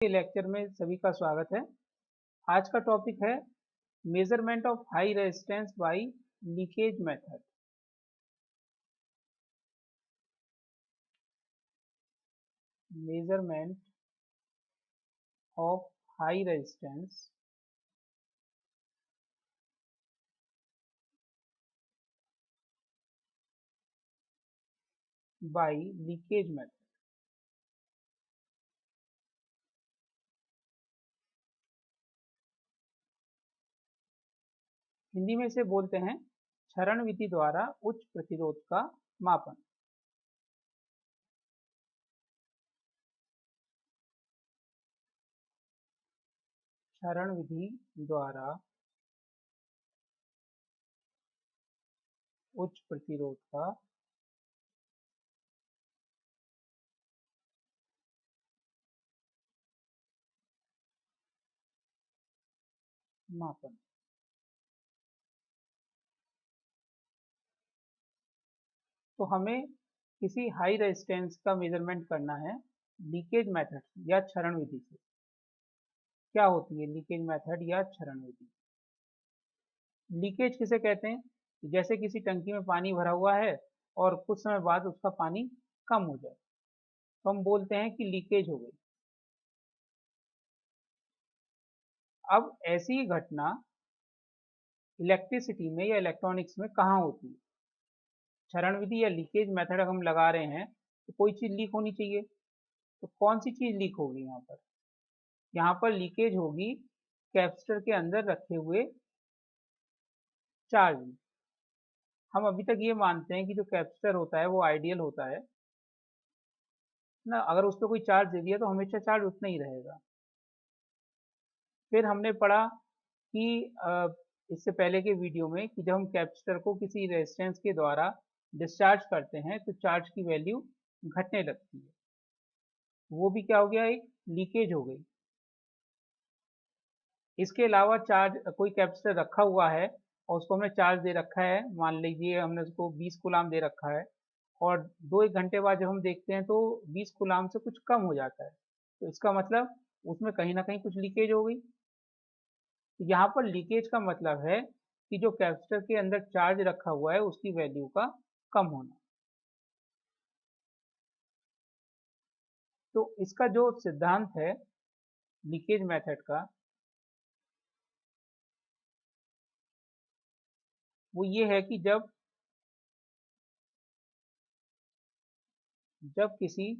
के लेक्चर में सभी का स्वागत है। आज का टॉपिक है measurement of high resistance bye leakage method. Measurement of high resistance bye leakage method. Hindi में इसे बोलते हैं क्षरण विधि द्वारा उच्च प्रतिरोध का मापन। क्षरण विधि द्वारा उच्च प्रतिरोध का मापन। तो हमें किसी हाई रेजिस्टेंस का मेजरमेंट करना है लीकेज मेथड या क्षरण विधि से। क्या होती है लीकेज मेथड या क्षरण विधि? लीकेज किसे कहते हैं? जैसे किसी टंकी में पानी भरा हुआ है और कुछ समय बाद उसका पानी कम हो जाए तो हम बोलते हैं कि लीकेज हो गई। अब ऐसी ही घटना इलेक्ट्रिसिटी में या इलेक्ट्रॉनिक्स में कहाँ होती है? क्षरण विधि या लीकेज मेथड हम लगा रहे हैं तो कोई चीज लीक होनी चाहिए। तो कौन सी चीज लीक होगी यहाँ पर? यहाँ पर लीकेज होगी कैपेसिटर के अंदर रखे हुए चार्ज। हम अभी तक ये मानते हैं कि जो कैपेसिटर होता है वो आइडियल होता है ना, अगर उस पर कोई चार्ज दे दिया तो हमेशा चार्ज उतना ही रहेगा। फिर हमने पढ़ा कि इससे पहले के वीडियो में कि जब हम कैपेसिटर को किसी रेजिस्टेंस के द्वारा डिस्चार्ज करते हैं तो चार्ज की वैल्यू घटने लगती है। वो भी क्या हो गया, एक लीकेज हो गई। इसके अलावा चार्ज कोई कैपेसिटर रखा हुआ है और उसको हमने चार्ज दे रखा है, मान लीजिए हमने उसको 20 कूलाम दे रखा है और 2-1 घंटे बाद जब हम देखते हैं तो 20 कूलाम से कुछ कम हो जाता है, तो इसका मतलब उसमें कहीं ना कहीं कुछ लीकेज हो गई। यहाँ पर लीकेज का मतलब है कि जो कैपेसिटर के अंदर चार्ज रखा हुआ है उसकी वैल्यू का कम होना। तो इसका जो सिद्धांत है लीकेज मेथड का वो ये है कि जब जब किसी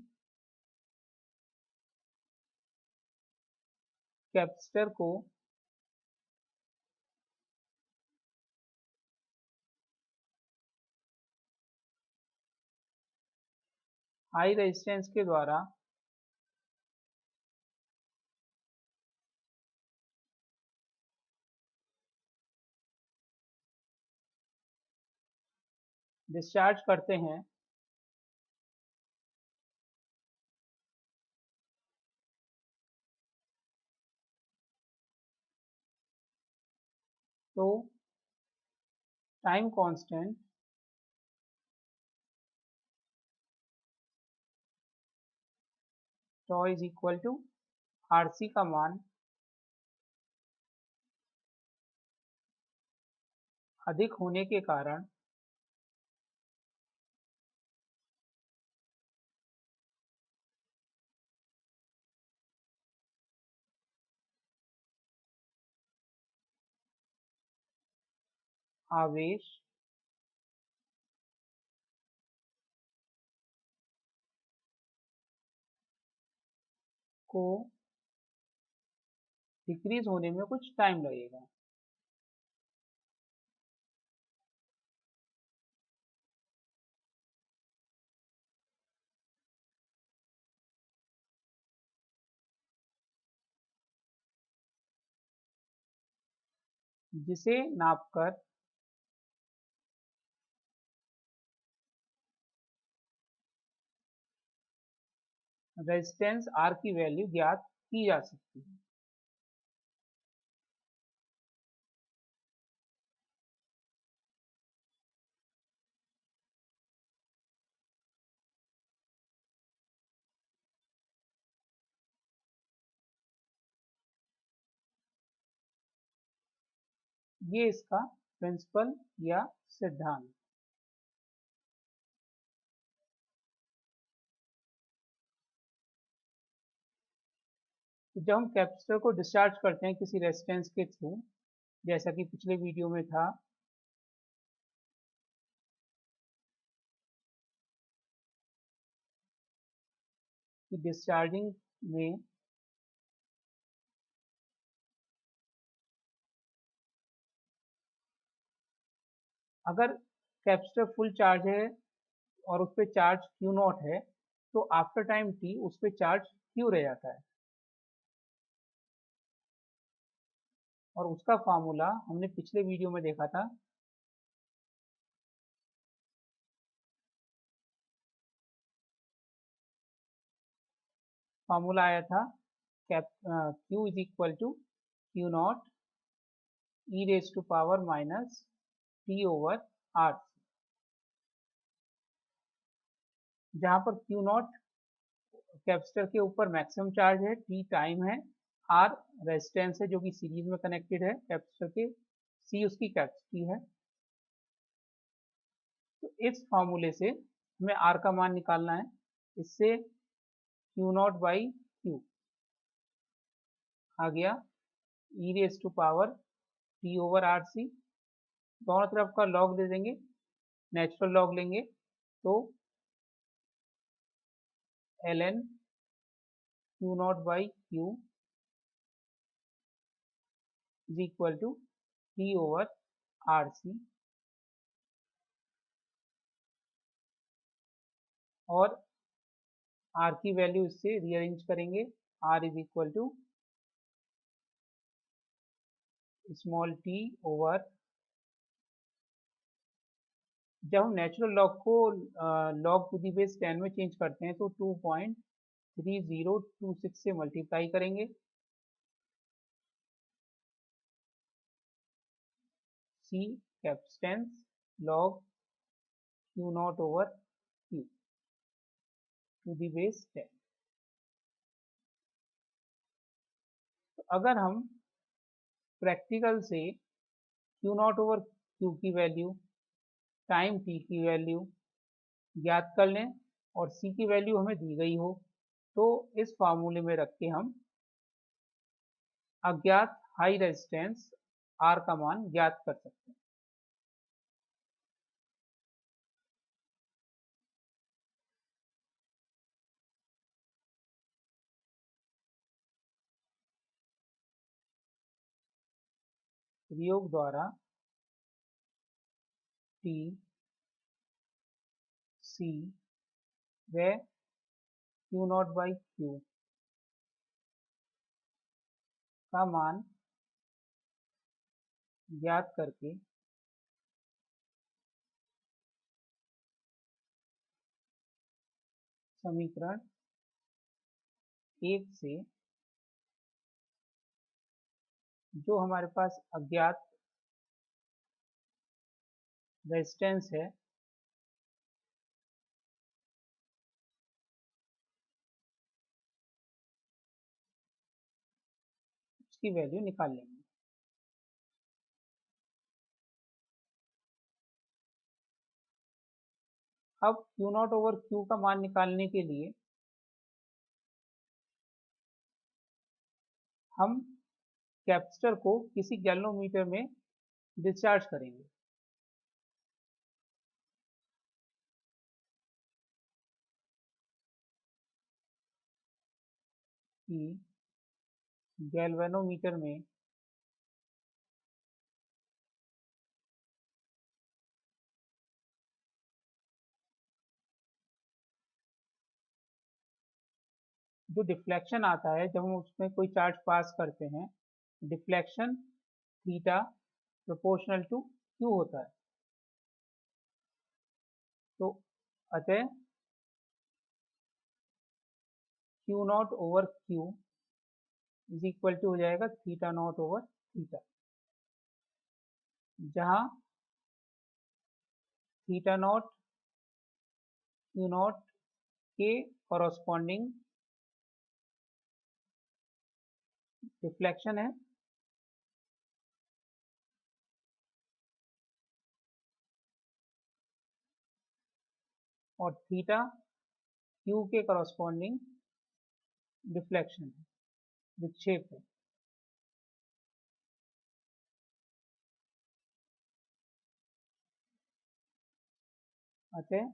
कैपेसिटर को हाई रेजिस्टेंस के द्वारा डिस्चार्ज करते हैं तो time constant tau is equal to RC का मान अधिक होने के कारण आवेश को डिक्रीज होने में कुछ टाइम लगेगा। जिसे नापकर रेजिस्टेंस आर की वैल्यू ज्ञात की जा सकती है। ये इसका प्रिंसिपल या सिद्धांत। तो जब हम कैपेसिटर को डिस्चार्ज करते हैं किसी रेजिस्टेंस के थ्रू, जैसा कि पिछले वीडियो में था, कि डिस्चार्जिंग में अगर कैपेसिटर फुल चार्ज है और उस पर चार्ज क्यू नॉट है, तो आफ्टर टाइम टी उस पर चार्ज क्यू रह जाता है। और उसका फार्मूला हमने पिछले वीडियो में देखा था, फार्मूला आया था Q is equal to Q naught e raise to power minus T over R, जहाँ पर क्यू नॉट कैपेसिटर के ऊपर मैक्सिमम चार्ज है, टी टाइम है, आर रेजिस्टेंस है जो कि सीरीज में कनेक्टेड है कैपेसिटर के, सी उसकी कैपेसिटी है। तो इस फार्मूले से हमें आर का मान निकालना है। इससे क्यू नॉट बाई क्यू आ गया e raise to power t over R C, दोनों तरफ का लॉग दे देंगे, नेचुरल लॉग लेंगे तो ln Q naught by Q is equal to T over R C, और आर की वैल्यू इससे रीअरेंज करेंगे, R is equal to small T over, जब हम नेचुरल लॉग को लॉग टू दी बेस 10 में चेंज करते हैं तो 2.3026 से मल्टीप्लाई करेंगे, C capacitance log Q naught over Q to the base 10। तो अगर हम प्रैक्टिकल से क्यू नॉट ओवर क्यू की वैल्यू, टाइम टी की वैल्यू ज्ञात कर लें और सी की वैल्यू हमें दी गई हो, तो इस फार्मूले में रख के हम अज्ञात हाई रेजिस्टेंस आर का मान ज्ञात कर सकते हैं। प्रयोग द्वारा टी, सी व क्यू नॉट बाई क्यू का मान ज्ञात करके समीकरण 1 से जो हमारे पास अज्ञात रेजिस्टेंस है उसकी वैल्यू निकाल लेंगे। अब क्यू नॉट ओवर क्यू का मान निकालने के लिए हम कैपेसिटर को किसी गैल्वेनोमीटर में डिस्चार्ज करेंगे। कि गैल्वेनोमीटर में जो डिफ्लेक्शन आता है जब हम उसमें कोई चार्ज पास करते हैं, deflection theta proportional to Q होता है। तो अतः Q naught over Q is equal to हो जाएगा थीटा नॉट ओवर थीटा, जहाँ थीटा नॉट क्यू नॉट के कॉरस्पॉन्डिंग डिफ्लेक्शन है और थीटा क्यू के करस्पॉन्डिंग डिफ्लेक्शन है, विक्षेप है। अतः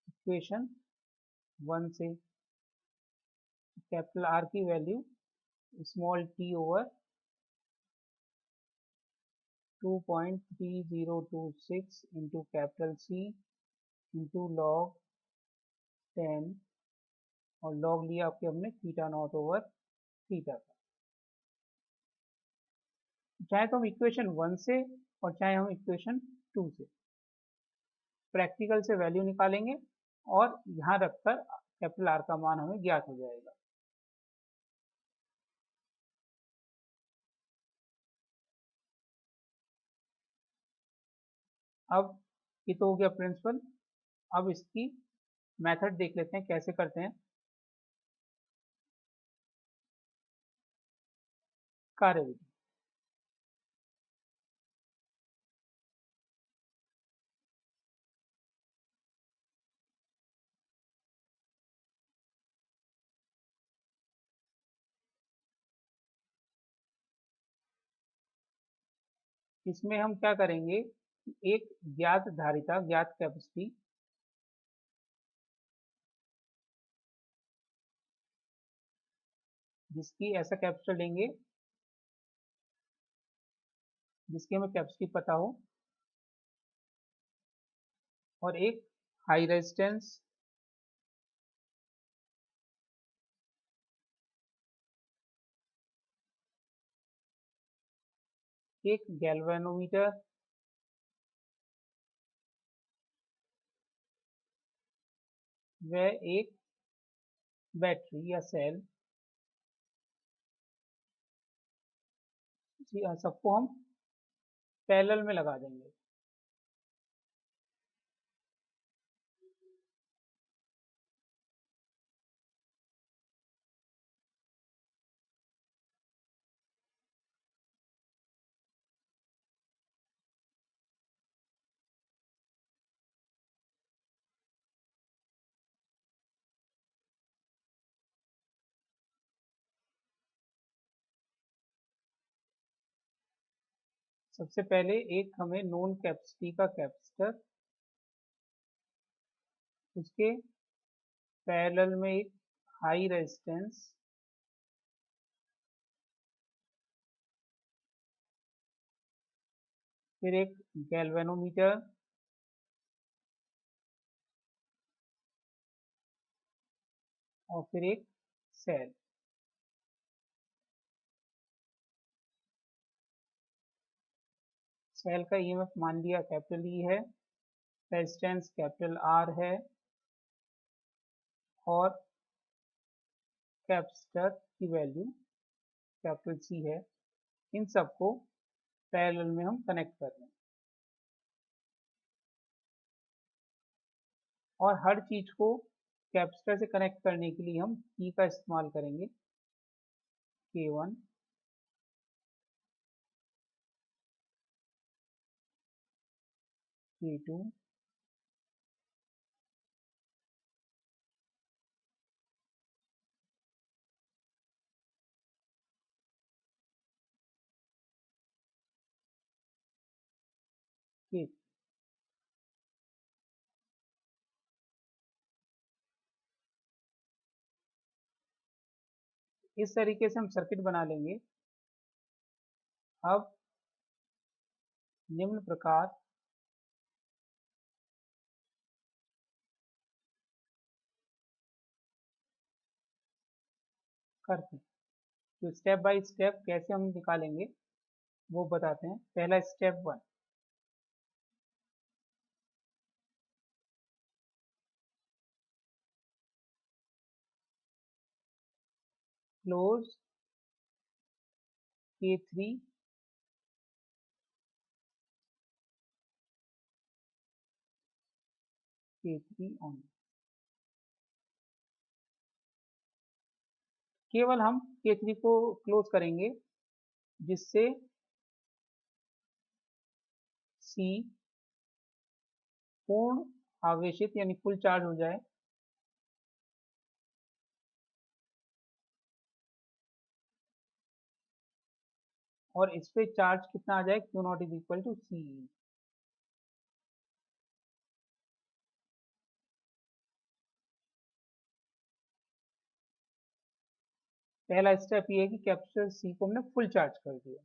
इक्वेशन 1 से कैपिटल आर की value small T over 2.3026 into capital C into log 10 और लॉग लिया आपके हमने थीटा नॉट ओवर थीटा का। चाहे तो हम इक्वेशन 1 से और चाहे हम इक्वेशन 2 से प्रैक्टिकल से वैल्यू निकालेंगे और यहाँ रखकर कैपिटल आर का मान हमें ज्ञात हो जाएगा। अब ये तो हो गया प्रिंसिपल। अब इसकी मेथड देख लेते हैं कैसे करते हैं। कार्यविधि, इसमें हम क्या करेंगे, एक ज्ञात धारिता, ज्ञात कैपेसिटी जिसकी ऐसा कैपेसिटर लेंगे जिसकी हमें कैपेसिटी पता हो, और एक हाई रेजिस्टेंस एक गैल्वेनोमीटर व एक बैटरी या सेल, सबको हम पैरेलल में लगा देंगे। सबसे पहले एक हमें नोन कैपेसिटी का कैपेसिटर, उसके पैरेलल में एक हाई रेजिस्टेंस, फिर एक गैल्वेनोमीटर, और फिर एक सेल। सेल का ईएमएफ मान लिया कैपिटल ई है, रेजिस्टेंस कैपिटल आर है, और कैपेसिटर की वैल्यू कैपिटल सी है। इन सबको पैरेलल में हम कनेक्ट कर रहे हैं, और हर चीज को कैपेसिटर से कनेक्ट करने के लिए हम की का इस्तेमाल करेंगे, K1, K2, K। इस तरीके से हम सर्किट बना लेंगे। अब निम्न प्रकार करते हैं, तो स्टेप बाय स्टेप कैसे हम निकालेंगे वो बताते हैं। पहला स्टेप 1, क्लोज K3 ऑन। केवल हम K3 को क्लोज करेंगे, जिससे C पूर्ण आवेशित यानी फुल चार्ज हो जाए, और इस पे चार्ज कितना आ जाए, Q naught is equal to C. पहला स्टेप ये है कि कैपेसिटर सी को हमने फुल चार्ज कर दिया।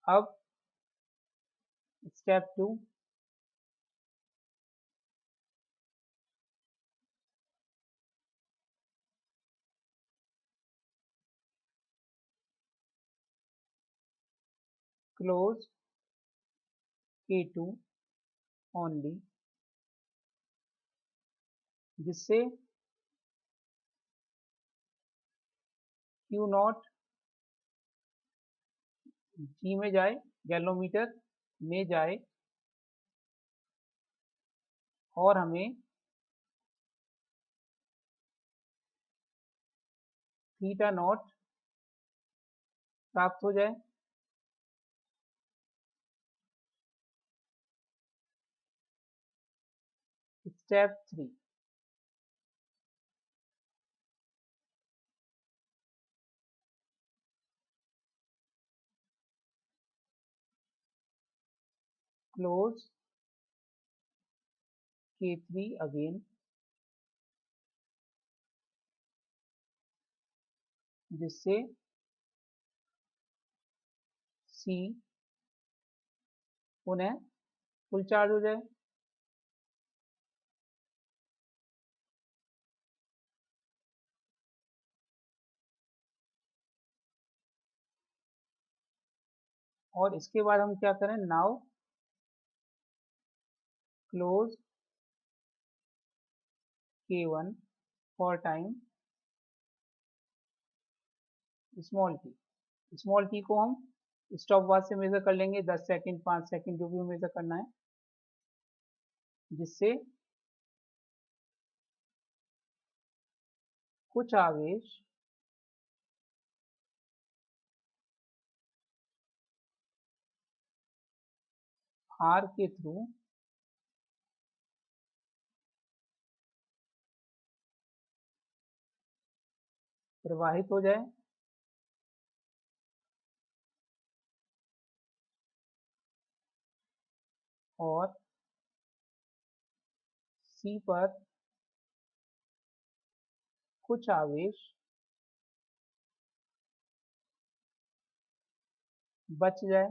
अब स्टेप 2, क्लोज K2 ओनली, जिससे क्यू नॉट जी में जाए, गैलोमीटर में जाए, और हमें थीटा नॉट प्राप्त हो जाए। स्टेप 3, क्लोज K3 अगेन, जिससे सी पुनः फुल चार्ज हो जाए। और इसके बाद हम क्या करें, now close K1 for time small T को हम स्टॉप वॉच से मेजर कर लेंगे, 10 सेकंड, 5 सेकंड, जो भी मेजर करना है, जिससे कुछ आवेश आर के थ्रू प्रवाहित हो जाए, और सी पर कुछ आवेश बच जाए।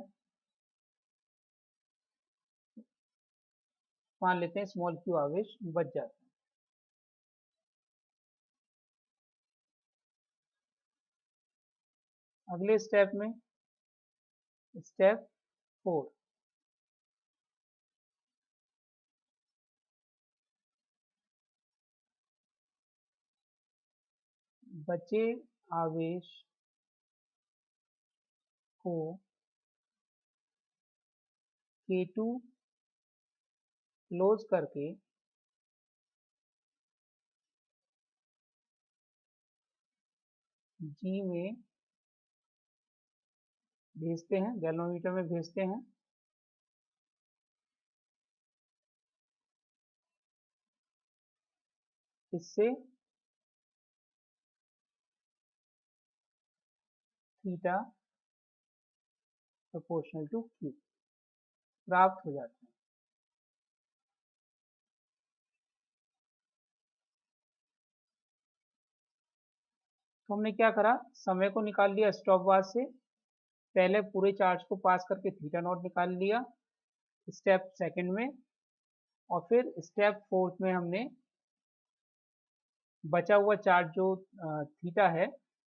मान लेते हैं स्मॉल क्यू आवेश बच जाते हैं। अगले स्टेप में, स्टेप 4, बचे आवेश को K2 क्लोज करके जी में भेजते हैं, गैलोमीटर में भेजते हैं, इससे थीटा प्रोपोर्शनल टू क्यू प्राप्त हो जाता है। तो हमने क्या करा, समय को निकाल लिया स्टॉप वॉच से, पहले पूरे चार्ज को पास करके थीटा नॉट निकाल लिया स्टेप सेकंड में, और फिर स्टेप फोर्थ में हमने बचा हुआ चार्ज जो थीटा है,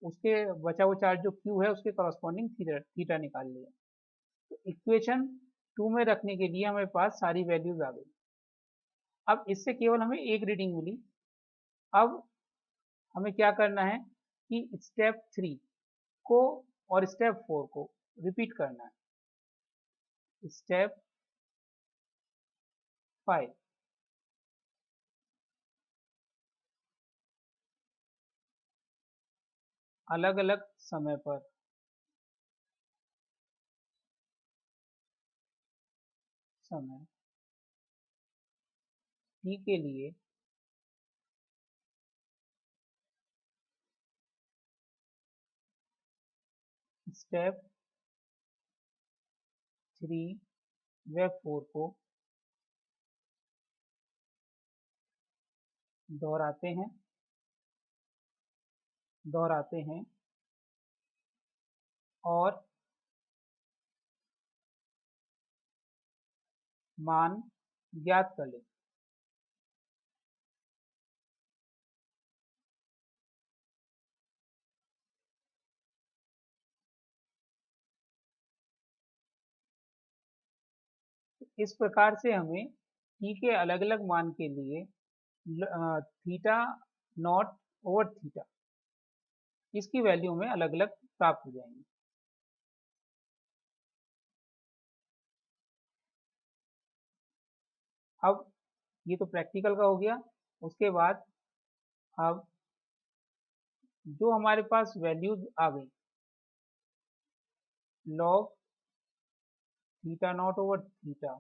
उसके बचा हुआ चार्ज जो क्यू है उसके करस्पॉन्डिंग थीटा थीटा निकाल लिया। तो इक्वेशन 2 में रखने के लिए हमारे पास सारी वैल्यूज आ गई। अब इससे केवल हमें एक रीडिंग मिली। अब हमें क्या करना है कि स्टेप 3 को और स्टेप 4 को रिपीट करना है। स्टेप 5, अलग अलग समय पर समय टी के लिए स्टेप 3 व 4 को दोहराते हैं और मान ज्ञात कर लेते हैं। इस प्रकार से हमें टी के अलग अलग मान के लिए थीटा नॉट ओवर थीटा इसकी वैल्यू में अलग अलग प्राप्त हो जाएंगे। अब ये तो प्रैक्टिकल का हो गया। उसके बाद अब जो हमारे पास वैल्यूज आ गई log theta naught over theta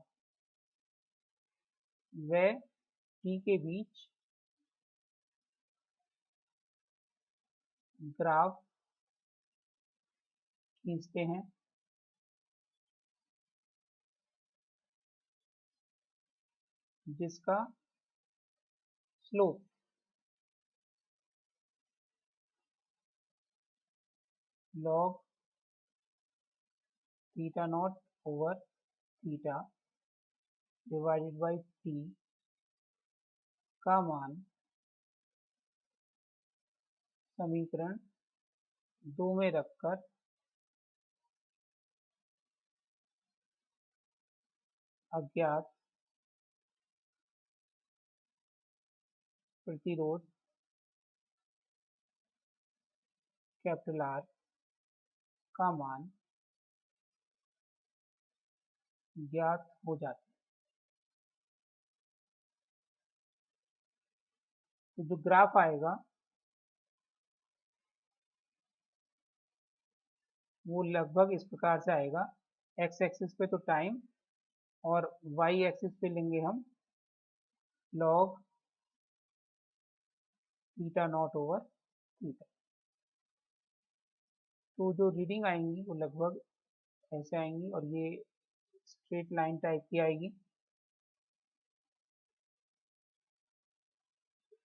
व टी के बीच ग्राफ खींचते हैं जिसका slope log theta naught over theta divided by T का मान समीकरण 2 में रखकर अज्ञात प्रतिरोध कैपिटल आर का मान ज्ञात हो जाता है। तो जो ग्राफ आएगा वो लगभग इस प्रकार से आएगा। एक्स एक्सिस पे तो टाइम और वाई एक्सिस पे लेंगे हम log theta naught over theta. तो जो रीडिंग आएंगी वो लगभग ऐसे आएंगी और ये स्ट्रेट लाइन टाइप की आएगी।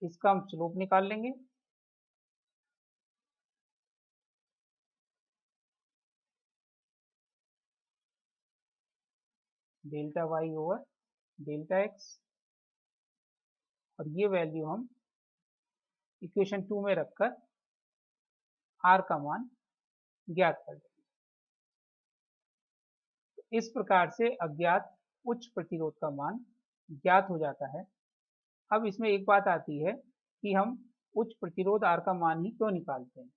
इसका हम स्लोप निकाल लेंगे। Delta Y over delta X और ये वैल्यू हम इक्वेशन 2 में रखकर आर का मान ज्ञात कर देंगे। तो इस प्रकार से अज्ञात उच्च प्रतिरोध का मान ज्ञात हो जाता है। अब इसमें एक बात आती है कि हम उच्च प्रतिरोध आर का मान ही क्यों निकालते हैं।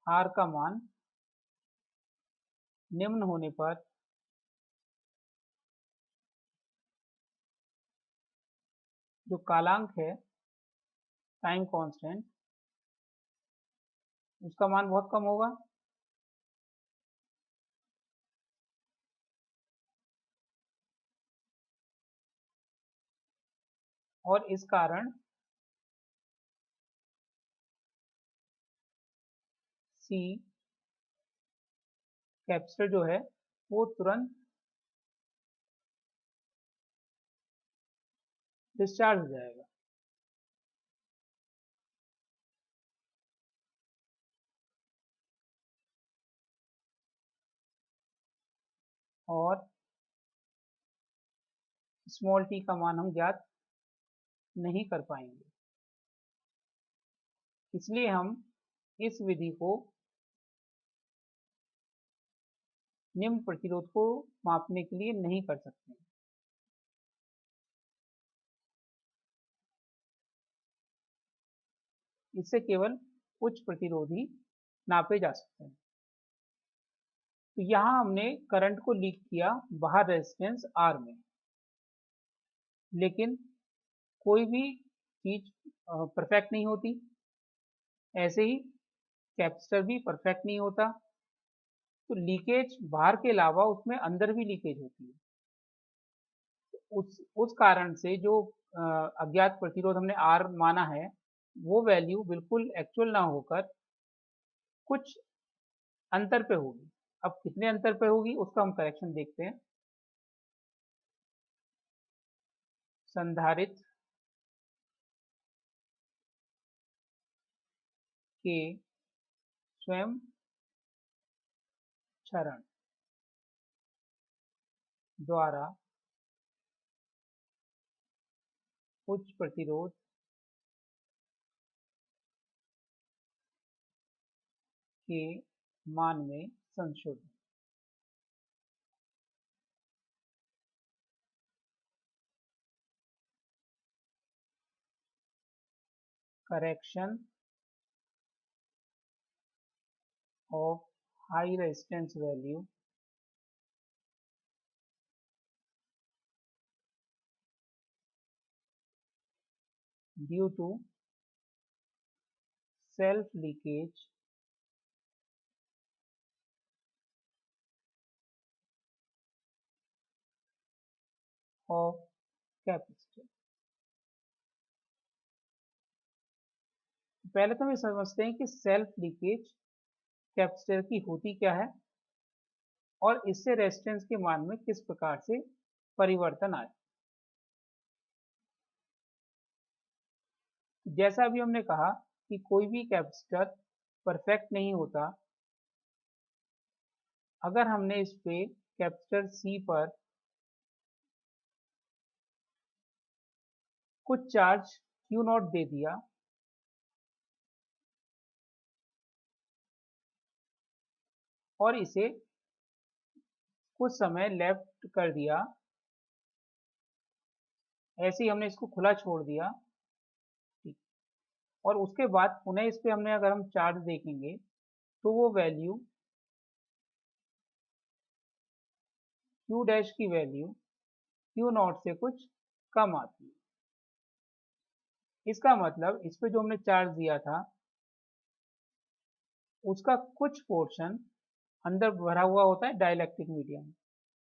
आर का मान निम्न होने पर जो कालांक है टाइम कांस्टेंट उसका मान बहुत कम होगा और इस कारण सी कैपेसिटर जो है वो तुरंत डिस्चार्ज हो जाएगा। और स्मॉल टी का मान हम ज्ञात नहीं कर पाएंगे। इसलिए हम इस विधि को निम्न प्रतिरोध को मापने के लिए नहीं कर सकते। इससे केवल उच्च प्रतिरोध ही नापे जा सकते हैं। तो यहाँ हमने करंट को लीक किया बाहर रेजिस्टेंस आर में, लेकिन कोई भी चीज परफेक्ट नहीं होती। ऐसे ही कैपेसिटर भी परफेक्ट नहीं होता। तो लीकेज बाहर के अलावा उसमें अंदर भी लीकेज होती है। उस कारण से जो अज्ञात प्रतिरोध हमने R माना है, वो वैल्यू बिल्कुल एक्चुअल ना होकर कुछ अंतर पे होगी। अब कितने अंतर पे होगी उसका हम करेक्शन देखते हैं। संधारित्र के स्वयं क्षरण द्वारा उच्च प्रतिरोध के मान में संशोधन। Correction of high resistance value due to self leakage of capacitor। पहले तो हम समझते हैं कि सेल्फ लीकेज कैपेसिटर की होती क्या है और इससे रेजिस्टेंस के मान में किस प्रकार से परिवर्तन आए। जैसा अभी हमने कहा कि कोई भी कैपेसिटर परफेक्ट नहीं होता। अगर हमने इस पे कैपेसिटर सी पर कुछ चार्ज क्यू नॉट दे दिया और इसे कुछ समय लेफ्ट कर दिया, ऐसे ही हमने इसको खुला छोड़ दिया, ठीक। और उसके बाद पुनः इस पे हमने अगर हम चार्ज देखेंगे तो वो वैल्यू क्यू डैश की वैल्यू क्यू नॉट से कुछ कम आती है। इसका मतलब इस पे जो हमने चार्ज दिया था उसका कुछ पोर्शन अंदर भरा हुआ होता है डाइलेक्ट्रिक मीडियम।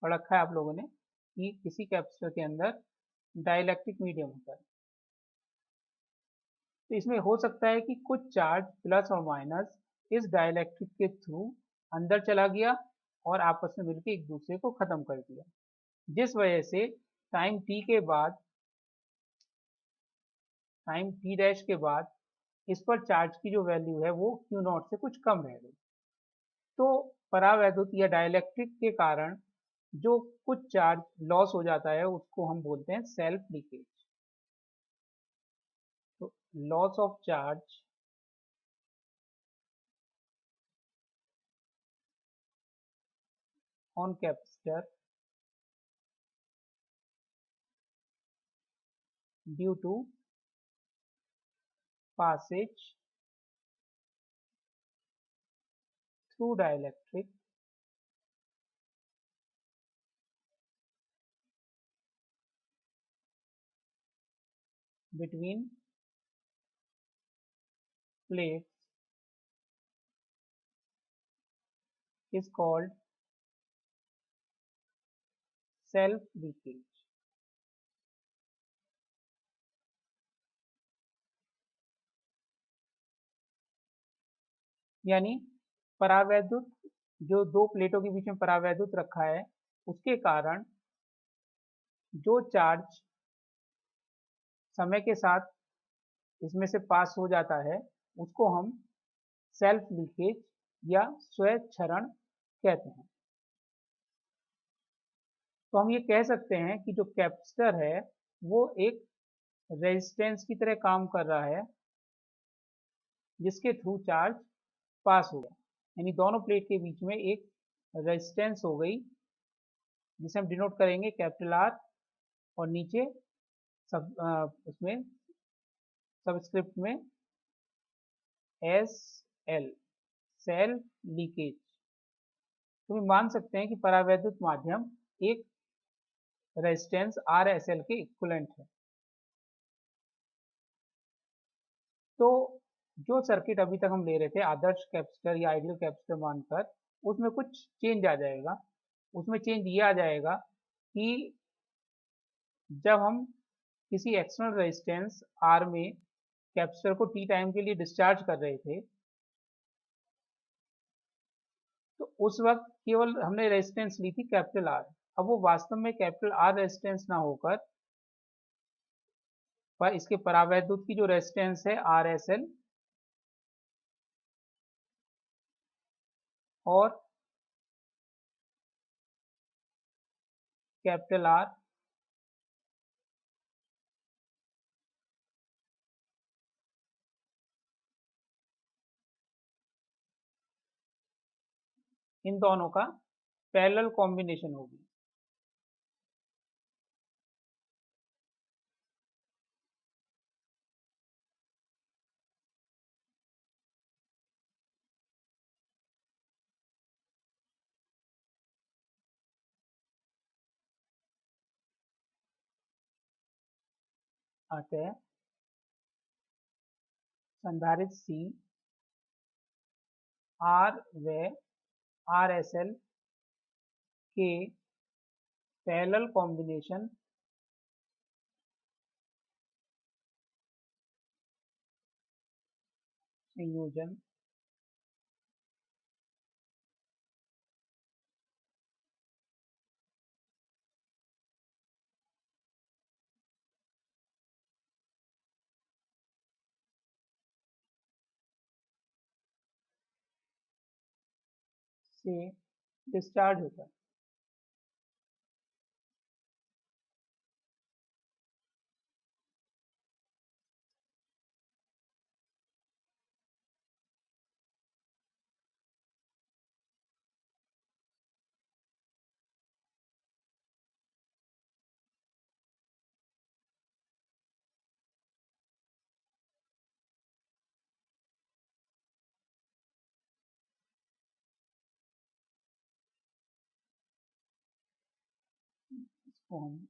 और रखा है आप लोगों ने कि किसी कैपेसिटर के अंदर डाइलेक्ट्रिक मीडियम होता है। तो इसमें हो सकता है कि कुछ चार्ज प्लस और माइनस इस डाइलेक्ट्रिक के थ्रू अंदर चला गया और आपस में मिलकर एक दूसरे को खत्म कर दिया, जिस वजह से टाइम टी के बाद, टाइम टी डैश के बाद इस पर चार्ज की जो वैल्यू है वो क्यू नॉट से कुछ कम रह गई। तो परावैद्युत या डाइलेक्ट्रिक के कारण जो कुछ चार्ज लॉस हो जाता है उसको हम बोलते हैं सेल्फ लीकेज। तो loss of charge on capacitor due to passage through dielectric between plates is called self leakage। यानी परावैद्युत, जो दो प्लेटों के बीच में परावैद्युत रखा है उसके कारण जो चार्ज समय के साथ इसमें से पास हो जाता है उसको हम सेल्फ लीकेज या स्वयं क्षरण कहते हैं। तो हम ये कह सकते हैं कि जो कैपेसिटर है वो एक रेजिस्टेंस की तरह काम कर रहा है जिसके थ्रू चार्ज पास हो गया। यानी दोनों प्लेट के बीच में एक रेजिस्टेंस हो गई जिसे हम डिनोट करेंगे कैपिटल आर और नीचे उसमें सबस्क्रिप्ट में एस एल, सेल्फ लीकेज। तो हम मान सकते हैं कि परावैद्युत माध्यम एक रेजिस्टेंस आर एस एल के इक्विवेलेंट है। तो जो सर्किट अभी तक हम ले रहे थे आदर्श कैपेसिटर या आइडियल कैपेसिटर मानकर, उसमें कुछ चेंज आ जाएगा। उसमें चेंज ये आ जाएगा कि जब हम किसी एक्सटर्नल रेजिस्टेंस आर में कैपेसिटर को टी टाइम के लिए डिस्चार्ज कर रहे थे, तो उस वक्त केवल हमने रेजिस्टेंस ली थी कैपिटल आर। अब वो वास्तव में कैपिटल आर रेजिस्टेंस ना होकर पर इसके परावैद्युत की जो रेजिस्टेंस है आर एस एल, और कैपिटल आर इन दोनों का पैरेलल कॉम्बिनेशन होगी। अतः संधारित्र सी आर व आर एस एल के पैरेलल कॉम्बिनेशन संयोजन से डिस्चार्ज होता है। इसको हम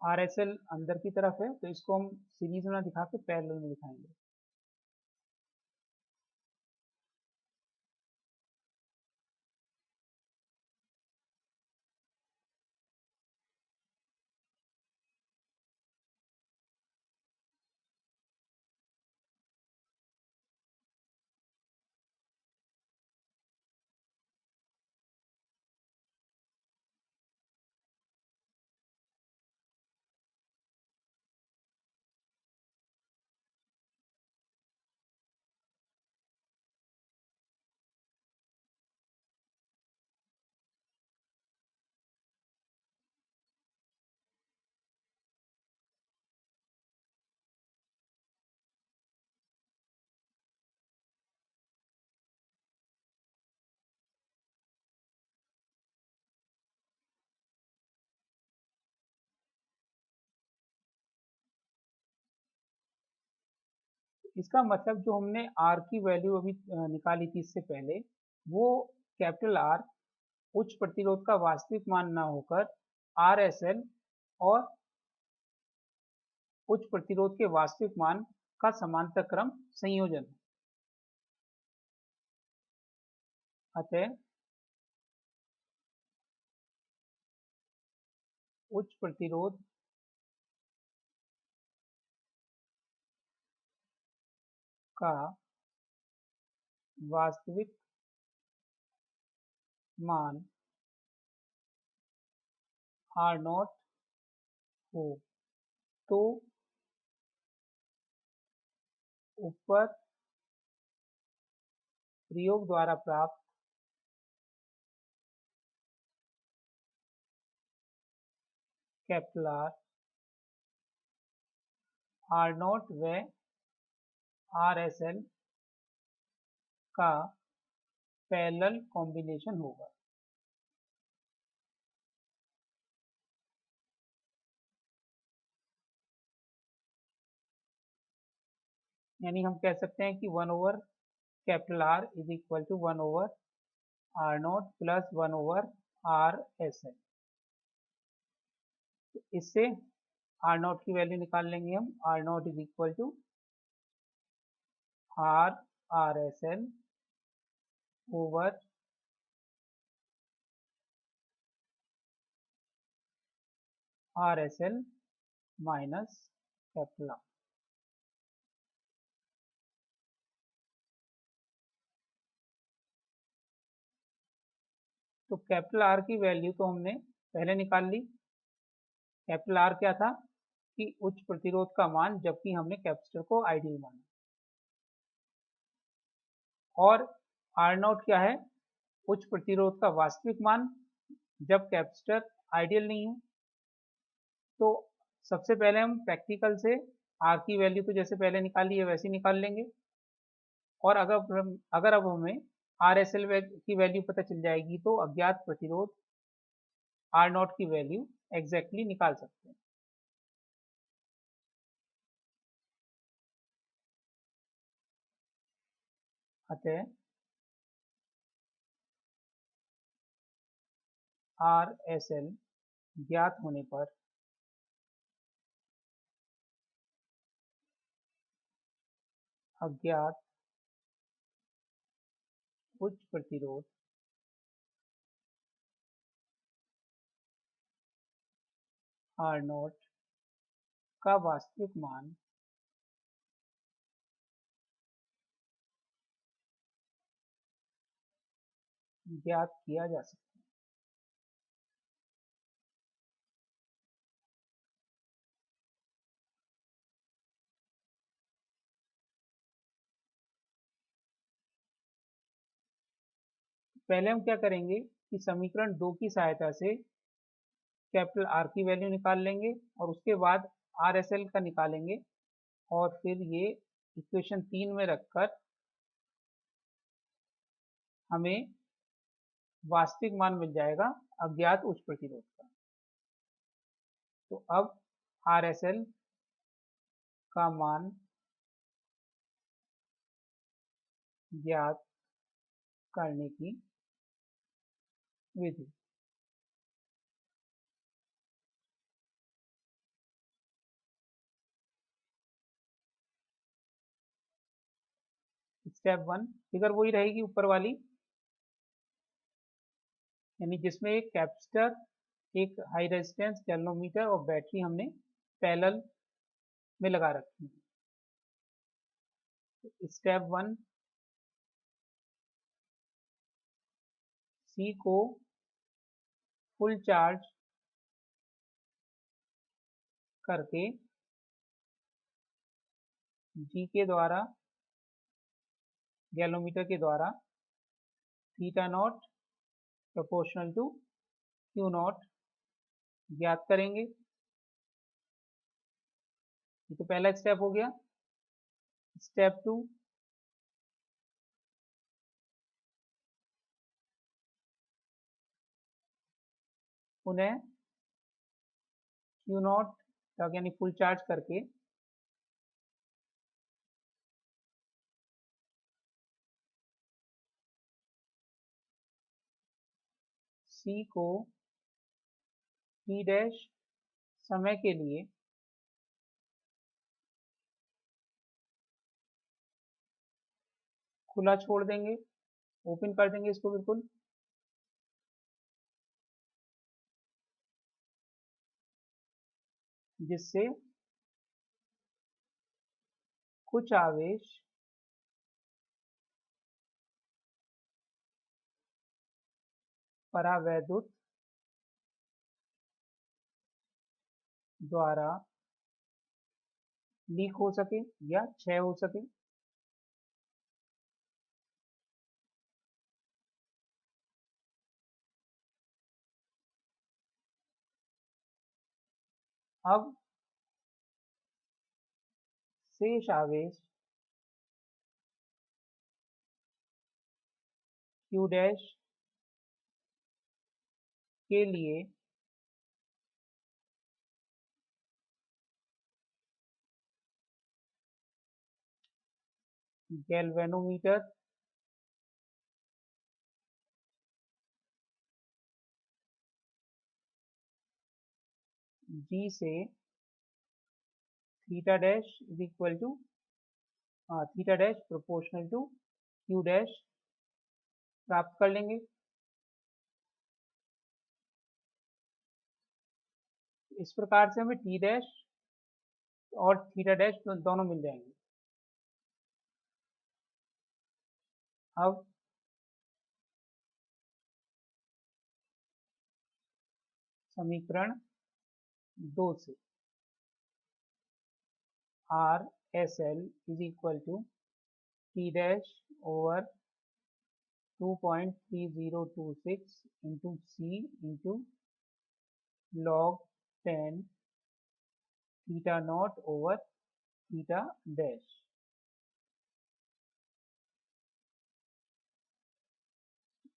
आर एस एल अंदर की तरफ है, तो इसको हम सीरीज में ना दिखा के पैरेलल में दिखाएंगे। इसका मतलब जो हमने आर की वैल्यू अभी निकाली थी इससे पहले, वो कैपिटल आर उच्च प्रतिरोध का वास्तविक मान ना होकर आर एस एल और उच्च प्रतिरोध के वास्तविक मान का समांतर क्रम संयोजन है। अतः उच्च प्रतिरोध का वास्तविक मान आर नॉट हो तो ऊपर प्रयोग द्वारा प्राप्त कैपिटल आर, आर नॉट व आर एस एल का पैरेलल कॉम्बिनेशन होगा। यानी हम कह सकते हैं कि 1 over capital R is equal to 1 over R naught plus 1 over R S L. इससे आर नॉट की वैल्यू निकाल लेंगे हम। R naught is equal to R R S L over R S L minus capital R. तो capital R की value तो हमने पहले निकाल ली। कैपिटल आर क्या था कि उच्च प्रतिरोध का मान, जबकि हमने कैपेसिटर को आइडियल माना। और आर नॉट क्या है, उच्च प्रतिरोध का वास्तविक मान जब कैपेसिटर आइडियल नहीं है। तो सबसे पहले हम प्रैक्टिकल से आर की वैल्यू तो जैसे पहले निकाली है वैसे निकाल लेंगे। और अगर अब हमें आर एस एल की वैल्यू पता चल जाएगी तो अज्ञात प्रतिरोध आर नॉट की वैल्यू एग्जैक्टली निकाल सकते हैं। अतः आर एस एल ज्ञात होने पर अज्ञात उच्च प्रतिरोध आर नॉट का वास्तविक मान ज्ञात किया जा सकता है। पहले हम क्या करेंगे कि समीकरण 2 की सहायता से कैपिटल आर की वैल्यू निकाल लेंगे और उसके बाद आर एस एल का निकालेंगे और फिर ये इक्वेशन 3 में रखकर हमें वास्तविक मान मिल जाएगा अज्ञात उच्च प्रतिरोध का। तो अब आर एस एल का मान ज्ञात करने की विधि। स्टेप 1 फिगर वही रहेगी ऊपर वाली, यानी जिसमें एक कैपेसिटर, एक हाई रेजिस्टेंस गैल्वेनोमीटर और बैटरी हमने पैरेलल में लगा रखी है। स्टेप 1 सी को फुल चार्ज करके जी के द्वारा, गैल्वेनोमीटर के द्वारा theta naught proportional to Q naught ज्ञात करेंगे। ये तो पहला स्टेप हो गया। स्टेप 2 पुनः क्यू नॉट तक यानी फुल चार्ज करके सी को टी डैश समय के लिए खुला छोड़ देंगे, ओपन कर देंगे इसको बिल्कुल, जिससे कुछ आवेश परावैद्युत द्वारा लीक हो सके या क्षय हो सके। अब शेष आवेश क्यू डैश के लिए गैल्वेनोमीटर जी से theta dash is equal to theta dash proportional to Q dash प्राप्त कर लेंगे। इस प्रकार से हमें टी डैश और थीटा डैश दोनों मिल जाएंगे। अब समीकरण 2 से R S L is equal to T dash over 2.3026 into C into log 10 theta naught over theta dash.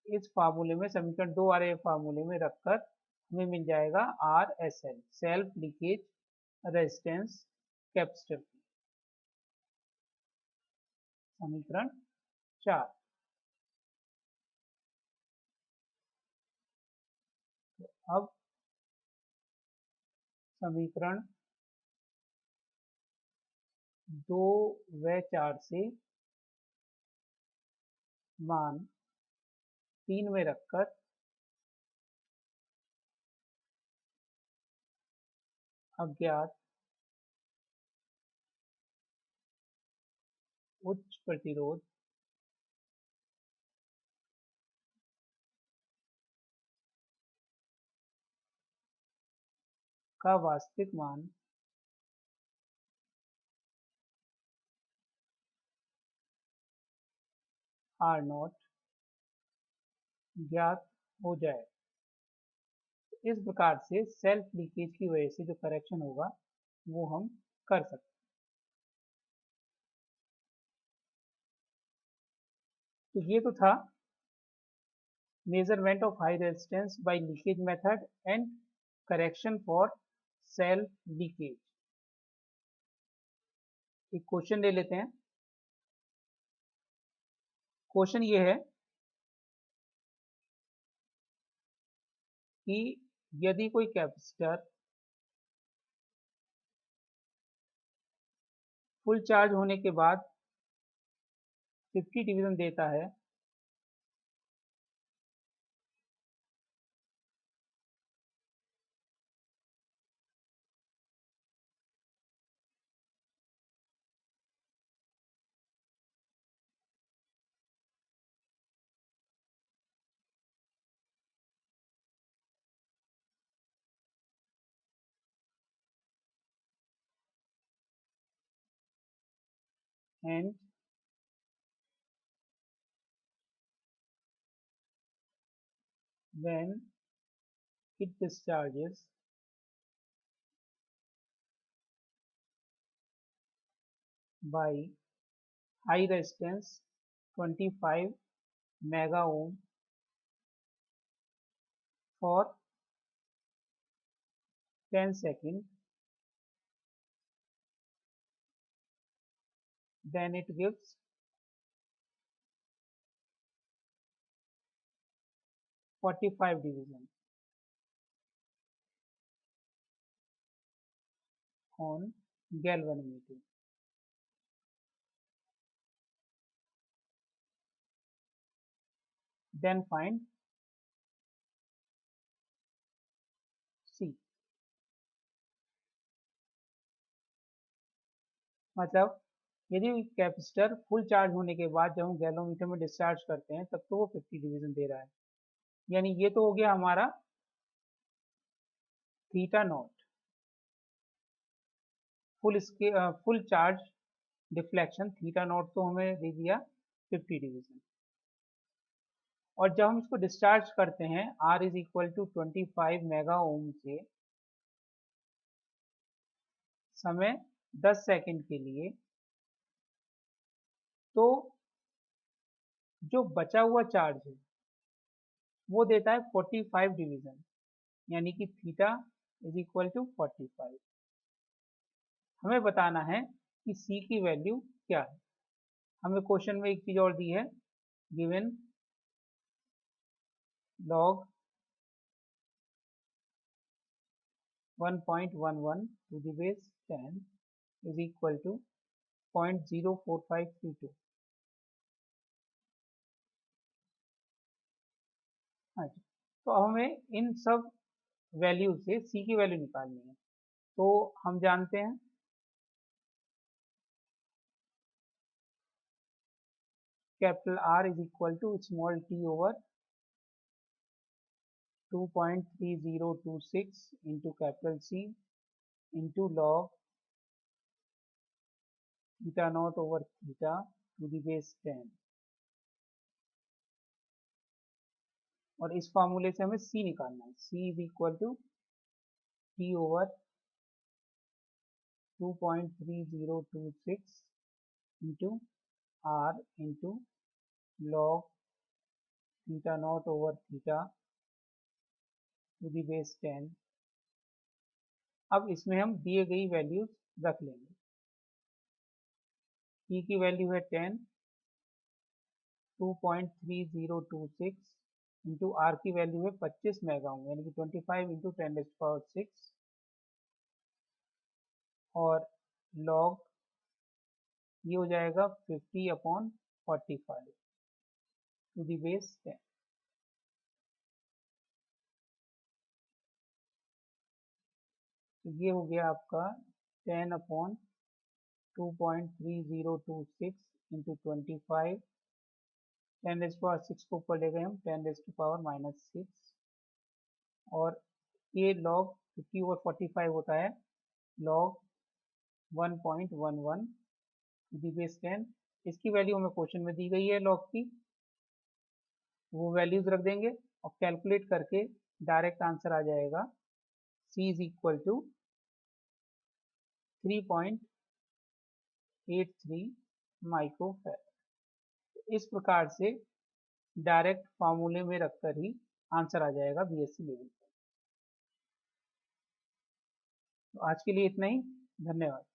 इस फार्मूले में समीकरण 2 वाले फार्मूले में रखकर हमें मिल जाएगा are S L, self leakage resistance capacitor. समीकरण 4। अब समीकरण 2 व 4 से मान 3 में रखकर अज्ञात उच्च प्रतिरोध का वास्तविक मान आर नॉट ज्ञात हो जाए। इस प्रकार से सेल्फ लीकेज की वजह से जो करेक्शन होगा वो हम कर सकते हैं। तो ये तो था measurement of high resistance bye leakage method and correction for self leakage. एक क्वेश्चन ले लेते हैं। क्वेश्चन ये है कि यदि कोई कैपेसिटर फुल चार्ज होने के बाद 50 डिवीजन देता है and when it discharges by high resistance 25 mega ohm for 10 seconds, then it gives 45 division on galvanometer. Then find C. मतलब यदि कैपेसिटर फुल चार्ज होने के बाद जब हम गैलोमीटर में डिस्चार्ज करते हैं तब तो वो 50 डिवीजन दे रहा है। यानी ये तो हो गया हमारा theta naught full charge deflection. Theta naught तो हमें दे दिया 50 डिवीजन। और जब हम इसको डिस्चार्ज करते हैं R is equal to 25 mega ohm से समय 10 सेकंड के लिए, तो जो बचा हुआ चार्ज है वो देता है 45 डिवीजन, यानी कि थीटा इज इक्वल टू 45। हमें बताना है कि C की वैल्यू क्या है। हमें क्वेश्चन में एक चीज और दी है, given log 1.11 to the base 10 is equal to 0.04532। हाँ जी, तो अब हमें इन सब वैल्यू से सी की वैल्यू निकालनी है। तो हम जानते हैं capital R is equal to small T over 2.3026 into capital C into log theta naught over theta to the base 10। और इस फार्मूले से हमें सी निकालना है। C is equal to T over 2.3026 into R into log theta naught over theta to the base 10। अब इसमें हम दिए गई वैल्यूज रख लेंगे। P की वैल्यू है 10, 2.3026 इंटू आर की वैल्यू है 25 मेगा ओम यानी कि 25 इंटू 10⁶, और लॉग ये हो जाएगा 50/45 टू द बेस 10। तो ये हो गया आपका 10/2.3026 इंटू 25, 10⁶ को ऊपर ले गए हम 10⁻⁻⁶, और ये लॉग 50/45 होता है लॉग 1.11 टू द बेस 10। इसकी वैल्यू हमें क्वेश्चन में दी गई है लॉग की, वो वैल्यूज रख देंगे और कैलकुलेट करके डायरेक्ट आंसर आ जाएगा C is equal to 3.83 microfarad. इस प्रकार से डायरेक्ट फार्मूले में रखकर ही आंसर आ जाएगा बीएससी लेवल। तो आज के लिए इतना ही, धन्यवाद।